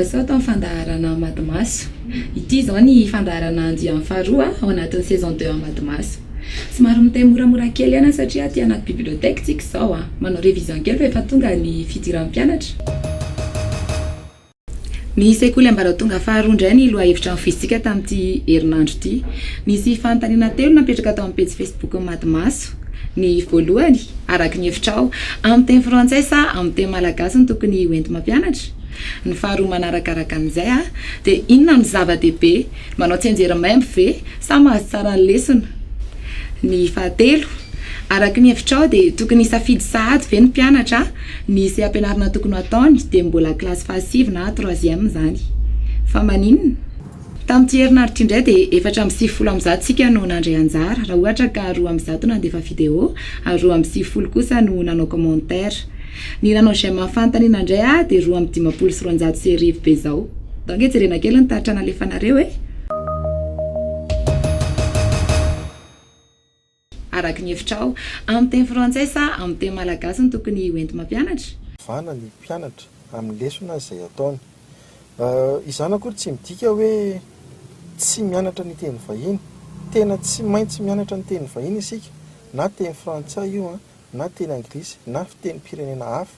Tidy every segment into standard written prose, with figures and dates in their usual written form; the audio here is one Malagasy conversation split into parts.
tonga sao tao fandaharana Maso. Ity zao ny fandaharana andy amin'ny faharoa ao anatin'ny saison 2 Maso. Somary mitay moramora kely ihany satria aty anaty biblioteka tsika zao manao révision kely rehefa tonga ny fidiran'ny mpianatra. Ny sekoly ambaratonga faharoa indray ny lohahevitra ny fizika tamin'ity herinandro ity. Nisy fanontaniana telo napetraka tao amin'ny page Facebook Maso. Ny voalohany araky ny hevitrao amin'ny teny frantsay sa amin'ny teny malagasy ny tokony hoenty mampianatra. Ny faharoa manarakaraka an'izay dia inona no zava-dehibe manao tsy anjera-maimbo ve sa mahazo tsara ny lesona. Ny fahatelo araky ny hevitrao dia tokony safidy sahady ve ny mpianatra ny se ampianarana tokony ataony dia mbola kilasy fahasivy na 3e zany. Fa maninona? Tamin'ity herinandro indray dia 4:70 tsika no nandray anjara raha ohatra ka 2:1 nandefa video ary 2:90 kosa no nanao commentaire. Ny nanao izay mafantaniana indray dia 2:50 sy 200 be zao. Donc jerena kely ny taritra nalefanareo araky ny hevitrao amin'ny teny frantsay sa amin'ny teny malagasy ny tokony hoenty mampianatra. Vana ny mpianatra amin'ny lesona izay ataony. Izany akory tsy midika hoe tsy mianatra ny teny vahiny. Tena tsy maintsy mianatra ny teny vahiny isika, na teny frantsay io na teny anglisy na teny pirenena hafa.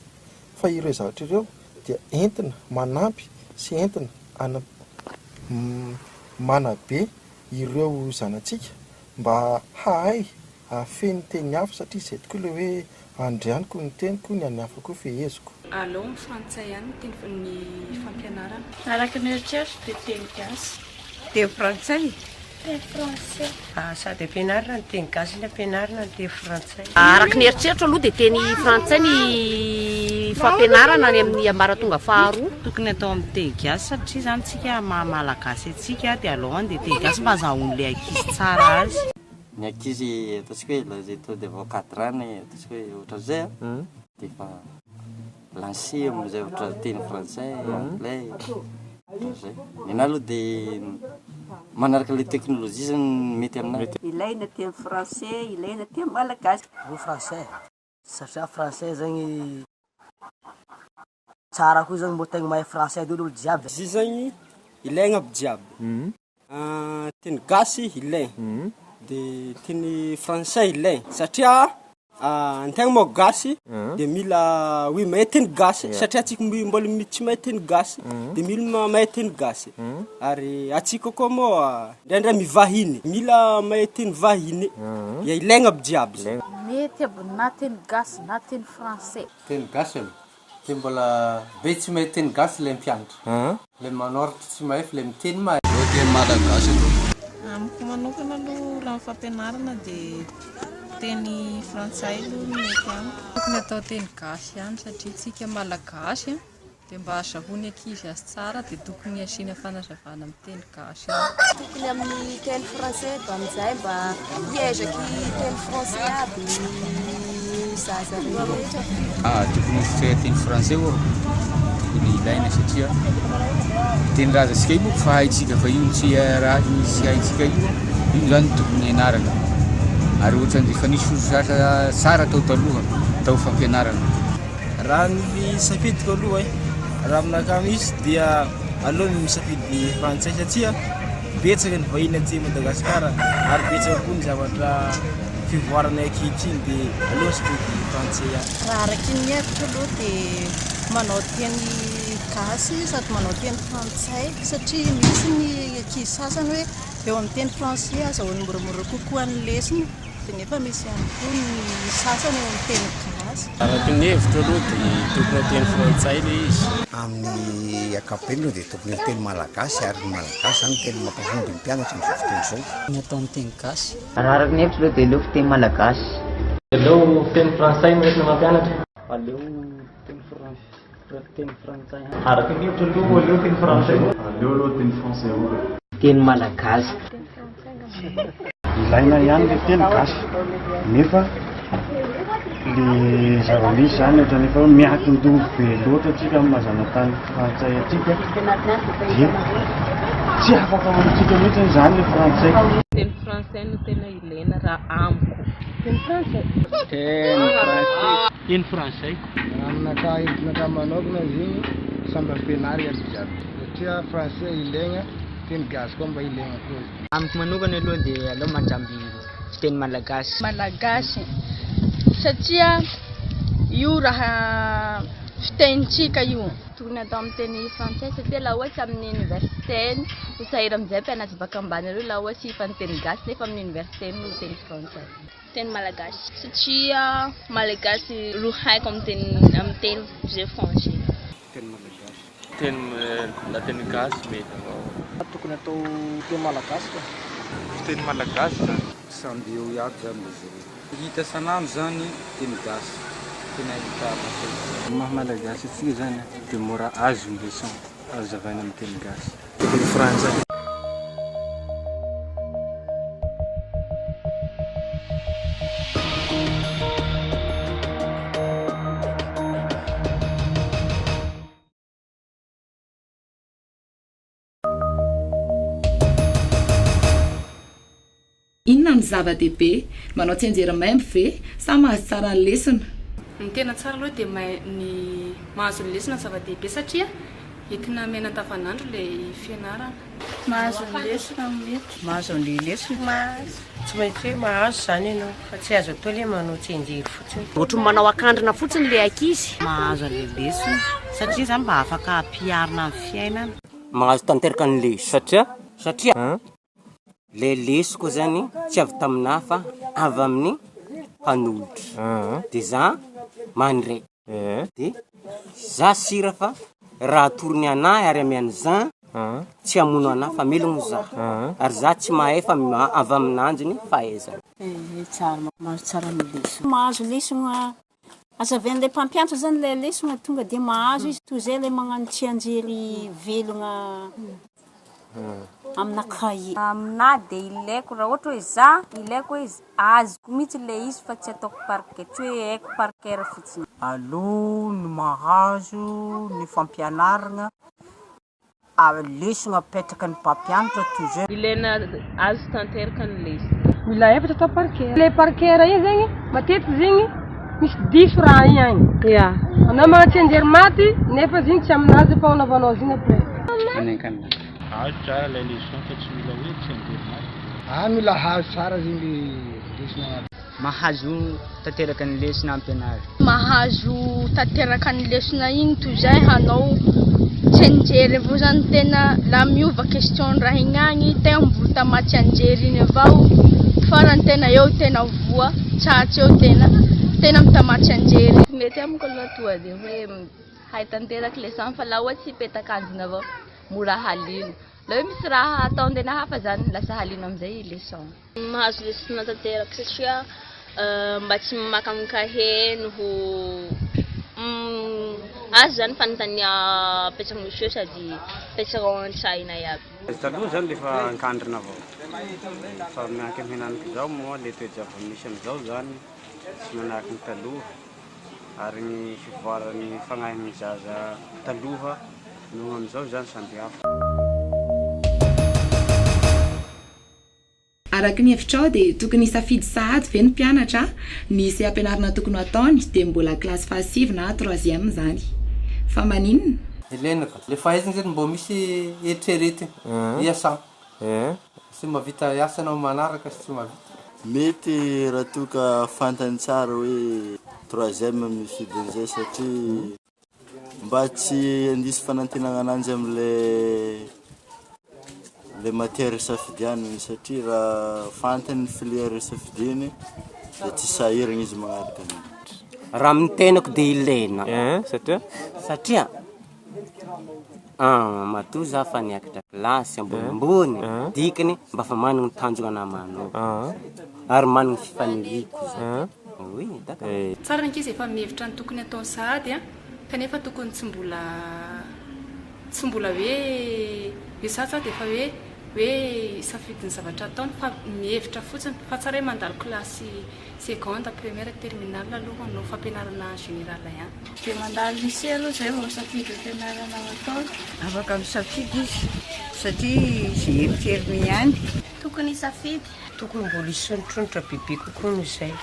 Fa ireo zavatra ireo dia entina manampy sy entina manabe ireo zanatsika mba hahay afeny teny hafa satria izay tokoa ilay hoe andrianiko ny teniko ny any hafa koa feheziko. Aleo ny frantsay ihany ny fampianarana. Araka ny eritreritro dia teny gasy. Teny frantsay? Teny frantsay. Sady ampianarana ny teny gasy ny ampianarana ny teny frantsay. Araka ny eritreritro aloha dia teny frantsay ny fampianarana ny amin'ny ambaratonga faharoa. Tokony atao amin'ny teny gasy satria zany tsika malagasy atsika dia aloha dia teny gasy mba azahoan'ilay ankizy tsara azy. Ny ankizy ataontsika hoe les études de vos 4 ans ataontsika hoe ohatra zay dia efa lancé amin'izay ohatra teny frantsay, anglais zay. Nena aloha dia manaraka le teknôlôjia zany mety amin'azy. Ilaina teny français, ilaina teny malagasy. Ho français satria français zany tsara koa zany mbo tegna mahay français dolo jiaby. Izy zany ilaina aby jiaby. Teny gasy ilaina. Dia teny frantsay ilaina satria an-tegna moa gasy dia mila hoe mahay teny gasy satria atsika mbola tsy mahay teny gasy dia mila mahay teny gasy. Ary atsika koa moa indraindray mivahiny mila mahay teny vahiny. Ya ilaina aby jiaby. Mety aby na teny gasy na teny français. Teny gasy dia mbola be tsy mahay teny gasy ilay mpianatra. Ilay manoratra tsy mahay fa ilay miteny mahay. Teny malagasy Amiko manokana aloha raha fampianarana dia teny frantsay aloha mety amiko. Tokony atao teny gasy ihany satria tsika malagasy dia mba azahoany ankizy azy tsara dia tokony asiana fanazavana amin'ny teny gasy. Tokony amin'ny teny français mba amin'izay mba hiezaky teny français aby zaza rehetra. Tokony teny français tokony ilaina satria teny raza sika io fa haitsika fa io tsy raha misy haitsika io zany tokony ianarana. Ary ohatra efa nisy soratra tsara tao taloha tao fampianarana. Raha ny safidiko aloha raha aminaka misy dia aleo misafidy frantsay satria betsaka ny vahiny aty Madagasikara ary betsaka koa ny zavatra fivoarana ankehitriny dia aleo safidy frantsay ihany. Raha araky ny hevitro aloha dia manao teny gasy sady manao teny frantsay satria misy ny ankizy sasany hoe eo amin'ny teny frantsay azahoany moramora kokoa ny lesona dia nefa misy ihany koa ny sasany eo amin'ny teny gasy. Araky ny hevitro aloha dia tokony teny frantsay ilay izy. Amin'ny ankapobeny dia tokony teny malagasy ary ny malagasy zany teny mampahomby ny mpianatra ny fotoana izao. Ny atao amin'ny teny gasy. Raha araky ny hevitro dia aleo teny malagasy. Aleo teny frantsay no mampianatra. Aleo teny frantsay. Araky ny hevitro aloha aleo teny frantsay. Aleo teny français. Teny malagasy. Ilaina ihany le teny gasy nefa le zava-misy zany ohatra nefa miankin-doha be loatra atsika amin'ny mazana-tany frantsay atsika dia tsy afaka amintsika mihitsy zany le frantsay. Teny frantsay no tena ilaina raha amiko. Teny frantsay. Teny frantsay. Aminaka entinaka manokana izy samby ampianary aby jiaby. satria français ilaigna teny gasy koa mba ilaigna koa. Amiko manokana aloha dia aleo mandramby fiteny malagasy. Malagasy satria io raha fitenitsika io. Tokony atao amin'ny teny frantsay satria laha ohatsy amin'ny université ho sahira amin'izay mpianatra baka ambany ireo laha ohatsy fa ny teny gasy nefa amin'ny université no teny frantsay. Teny malagasy satria malagasy ro haiko amin'ny teny zay français. Teny malagasy. Teny gasy mety avao. Tokony atao teny malagasy ka. Teny malagasy samby eo iaby zany izy ireo. Hita sanandro zany teny gasy. Tena hita maha malagasy atsika zany dia mora azo leçon azavaina amin'ny teny gasy. Teny frantsay. Inona ny zava-dehibe manao tsy anjera maimbo ve sa mahazo tsara ny lesona? Ny tena tsara aloha dia ny mahazo ny lesona zava-dehibe satria entina miaina andavanandro ilay fianarana. Mahazo ny lesona mety. Mahazo ny lesona. Tsy maintsy hoe mahazo zany ianao fa tsy azo atao ilay manao tsy anjery fotsiny. Ohatra ny manao akandrina fotsiny ilay ankizy. Mahazo ilay lesona satria zany mba afaka ampiarina amin'ny fiainana. Mahazo tanteraka ny leso satria le lesoko zany tsy avy taminah fa avy amin'ny mpanolotra. Dia za mandray dia za sira fa raha torony anahy ary amiany za tsy hamono anahy fa melogno za ary za tsy mahay fa avy aminanjy ny fahaizana. Tsara mahazo tsara ny lesona. Mahazo lesona azavian'ilay mpampianatra zany ilay lesona tonga dia mahazo izy toy izay ilay magnano tsy anjery velogna amina kahie. Aminahy dia ilaiko raha ohatra hoe za ilaiko hoe azoko mihitsy ilay izy fa tsy ataoko parquet, tsy hoe haiko parquet fotsiny. Aloha ny mahazo ny fampianarana lesona apetraka ny mpampianatra toy izay. Ilaina azo tanteraka ny lesona. Mila efatra atao parquet. Le parquet iny zegny matetiky zegny misy diso raha iny agny. Ya. Anao magnano tsy anjery maty nefa ziny tsy aminazy fa anaovanao ziny après. Anenkanina. Azo tsara ilay leçon fa tsy mila hoe tsy anjery maty. Mila hazo tsara ziny lesona. Mahazo tanteraka ny lesona ampianary. Mahazo tanteraka ny lesona iny toy izay hanao tsy anjery avao zany tena laha miova question raha iny agny tena mivory tamatsy anjery iny avao farany tena eo tena voa tsatsy eo tena mitamatsy anjery. Mety amiko aloha toa dia hoe hay tanteraka leçon fa laha ohatsy hipetaka anjina avao mora halino. Laha hoe misy raha ataon-tena hafa zany lasa halino amin'izay leçon. Mahazo lesona tanteraka satria mba tsy maka amin'ny kahie noho azo zany fanontania apetraka monsieur sady apetraka ao an-tsaina iaby. Taloha zany lefa ankandrina avao fa mianky amin'ny henaniko zao moa le toejava misy amin'izao zany tsy manahaky ny taloha ary ny fivoarany fagnahin'ny zaza taloha no amin'izao zany samby hafa. Araka ny hevitrao dia tokony hisafidy sahady ve ny mpianatra ny isy ampianarana tokony ataony dia mbola klasy fahasivy na 3e zany. Fa maninona? Ilainaka. Le fahaizana zany mbo misy eritreretina iasana. Tsy mahavita asa anao manaraka sy tsy mahavita. Mety raha toka fantany tsara hoe 3e misy an'izay satria mba tsy handisy fanantenana ananjy amin'le matière safidianiny satria raha fantany filière safidiny dia tsy sahirana izy magnaraka an'iny. Raha mitenako dia ilaina satria matoa za fa niakatra klasy ambonimbony dikany mba fa manana ny tanjona namanao ary manana fifaniriko za. Tsara ny ankizy efa mihevitra ny tokony atao sahady kanefa tokony tsy mbola hoe sasa dia efa hoe safidy ny zavatra ataony fa mihevitra fotsiny fa tsara hoe mandalo klasy seconde première terminale aloha no fampianarana général ihany. Dia mandalo lycée aloha zay vao safidy fianarana ataony. Afaka misafidy izy satria izay heritreriny ihany. Tokony safidy. Tokony mbola hisonotronitra bebe kokoa noho izay.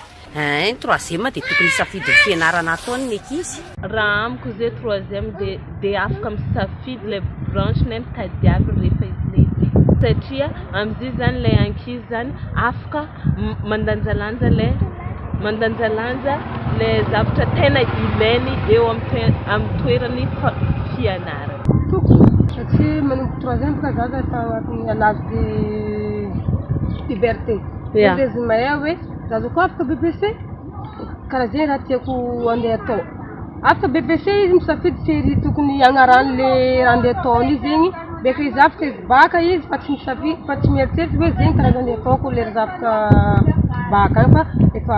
troisième dia tokony safidy fianarana ataony ny ankizy. Raha amiko zay troisième dia afaka misafidy le branche nem tadiavy rehefa izy lehibe satria am'izay zany lay ankizy zany afaka mandanjalanja le zavatra tena ilainy eo amin'ny toerany fianarana. Satria manomboka troisième ka zaza efa agnatin'ny l'âge de puberté. Izy mahay hoe zaza koa afaka BBC karaha zay raha tiako andeha atao. Afaka BBC izy misafidy série tokony agnarany le raha andeha ataony izy zegny beka izy afaka izy baka izy fa tsy misafidy fa tsy mieritseritsy hoe zegny karaha andeha ataoko le raha afaka baka fa efa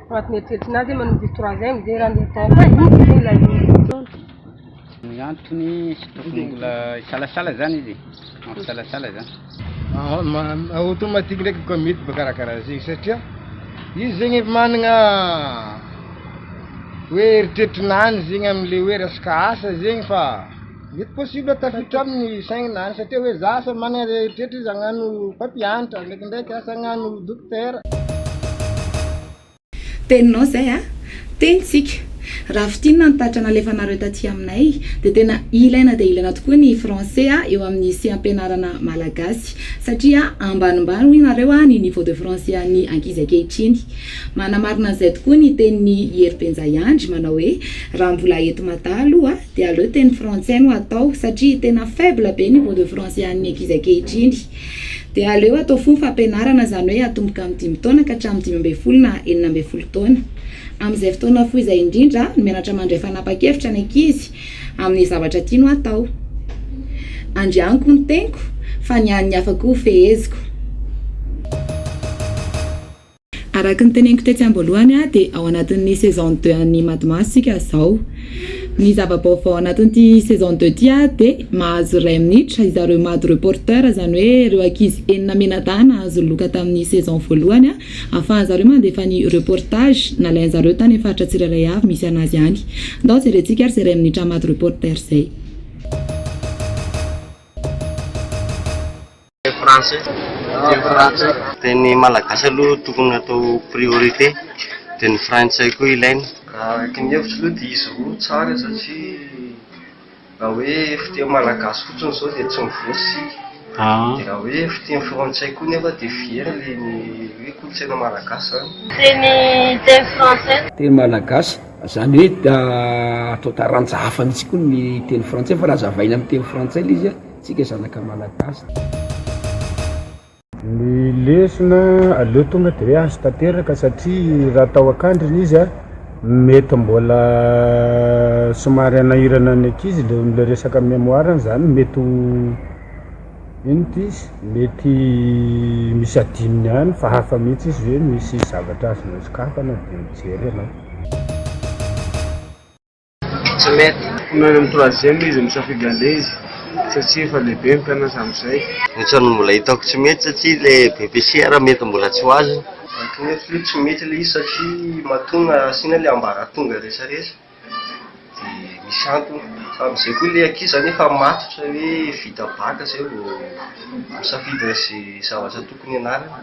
agnatin'ny eritseritsinazy manomboka troisième zay raha andeha ataoko igny zay la ny antony sy tokony mbola salasala zany izy salasala zany automatique ndraiky koa mety bakarakaraha zegny satria izy zegny efa managna hoe eritreritrinany zegny am'le hoe resaka asa zegny fa mety possible tafiditra amin'ny saigninany satria hoe za asa managna eritreritry izy hagnano mpampianatra ndraikindraiky asa hagnano dokotera. Teninao zay a tenitsika raha fitinina nitatrana alefanareo taty aminay dia tena ilaina tokoa ny français eo amin'ny siam-pianarana malagasy satria ambanimbany ianareo ny niveau de français any ankizy ankehitriny. Manamarina an'izay tokoa ny tenin'ny Erbenjayandry manao hoe raha mbola eto matalo dia aleo teny français no atao satria tena faible be niveau de français any ankizy ankehitriny. Dia aleo atao fony fampianarana zany hoe atomboka amin'ny 10 taona ka hatramin'ny 12 na 14 taona. Amin'izay fotoana fohy izay indrindra no mianatra mandray fanapa-kevitra ny ankizy amin'ny zavatra tiano atao. Andrianiko ny teniko fa ny an'ny afaka ho feheziko. Araka ny teneniko tetsy amboalohany dia ao anatin'ny saison 2 ny matematika zao. Ny zava-baovao anatin'ity saison 2 ty dia mahazo 2 minitra izareo mady reporter zany hoe ireo ankizy enina menadana azo loka tamin'ny saison voalohany ahafahan'zareo mandefa ny reportage nalain'zareo tany amin'ny faritra tsirairay avy misy anazy any. Ndao jerentsika ary 2 minitra mady reporter zay. Français teny malagasy aloha tokony atao priorité dia ny frantsay koa ilainy. Araka ny hevitro aloha dia izy roa tsara satria raha hoe fiteny malagasy fotsiny zao dia tsy mivoatsy dia raha hoe fiteny frantsay koa nefa dia fiera le ny hoe kolotsaina malagasy zany. Teny français teny malagasy zany hoe atao taranjafa mihitsy koa ny teny frantsay fa raha zavaina amin'ny teny frantsay le izy tsika zanaka malagasy. Ny lesona aleo tonga dia hoe azo tanteraka satria raha atao akandriny izy mety mbola somary anahirana ny ankizy le resaka mémoire zany mety mety misy adininy any fa hafa mihitsy izy hoe misy zavatra azo nosokafana dia mijery anao. Tsy mety na amin'ny troisième izy misafidy an'le izy satria efa lehibe ny mpianatra amin'izay. Ohatrany mbola hitako tsy mety satria le BPCR mety mbola tsy ho azy. Ny tsy mety le izy satria mahatonga asiana le ambaratonga rehetrarehetra dia misy antony. Amin'izay koa le ankizy zany efa matotra hoe vita baka zay vao misafidy izay zavatra tokony ianarana.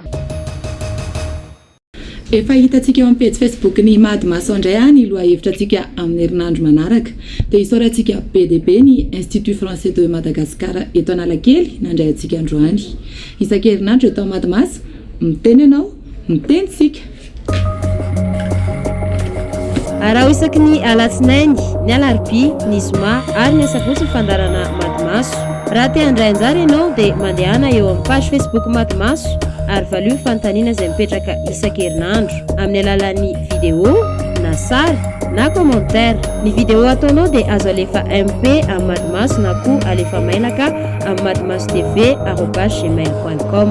Efa hitantsika eo amin'ny page Facebook ny Mady Maso indray ny lohahevitra antsika amin'ny herinandro manaraka dia isaorantsika BDP ny Institut Français de Madagascar eto Analakely nandray antsika androany. Isan-kerinandro eto Mady Maso miteny ianao miteny tsika. Raha isaky ny alatsinainy ny alarobia ny zoma ary ny asabotsy ny fandarana Mady Maso. Raha te handray anjara ianao dia mandehana eo amin'ny page Facebook Mady Maso ary valio fanontaniana izay mipetraka isan-kerinandro amin'ny alalan'ny vidéo na sary na commentaire. Ny vidéo ataonao dia azo alefa MP amin'ny Mady Maso na koa alefa mailaka amin'ny madymasotv@gmail.com.